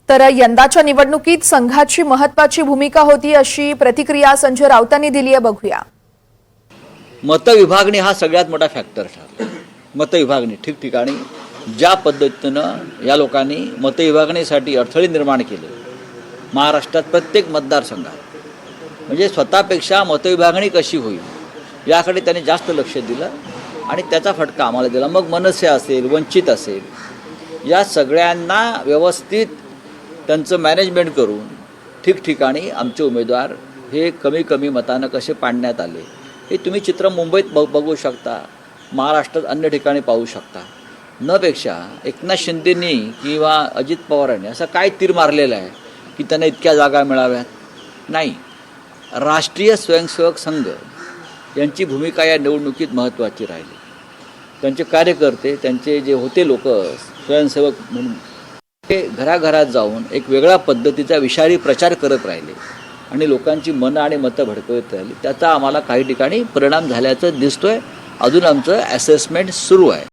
तर यंदाच्या निवडणुकीत संघाची महत्त्वाची भूमिका होती अशी प्रतिक्रिया संजय राऊतांनी दिली आहे. बघूया. मतविभागणी हा सगळ्यात मोठा फॅक्टर ठरला. मतविभागणी ठिकठिकाणी ज्या पद्धतीनं या लोकांनी मतविभागणीसाठी अडथळे निर्माण केले महाराष्ट्रात प्रत्येक मतदारसंघात, म्हणजे स्वतःपेक्षा मतविभागणी कशी होईल याकडे त्यांनी जास्त लक्ष दिलं आणि त्याचा फटका आम्हाला दिला. मग मनसे असेल, वंचित असेल, या सगळ्यांना व्यवस्थित त्यांचं मॅनेजमेंट करून ठिकठिकाणी आमचे उमेदवार हे कमी कमी मतानं कसे पाडण्यात आले हे तुम्ही चित्र मुंबईत बघू शकता, महाराष्ट्रात अन्य ठिकाणी पाहू शकता. न पेक्षा एकनाथ शिंदेंनी किंवा अजित पवारांनी असं काय तीर मारलेलं आहे की त्यांना इतक्या जागा मिळाव्यात? नाही. राष्ट्रीय स्वयंसेवक संघ यांची भूमिका या निवडणुकीत महत्त्वाची राहिली. त्यांचे कार्यकर्ते, त्यांचे जे होते लोक स्वयंसेवक म्हणून, ते घराघरात जाऊन एक वेगळ्या पद्धतीचा विषारी प्रचार करत राहिले आणि लोकांची मनं आणि मतं भडकवत राहिली. त्याचा आम्हाला काही ठिकाणी परिणाम झाल्याचं दिसतोय. अजून आमचं असेसमेंट सुरू आहे.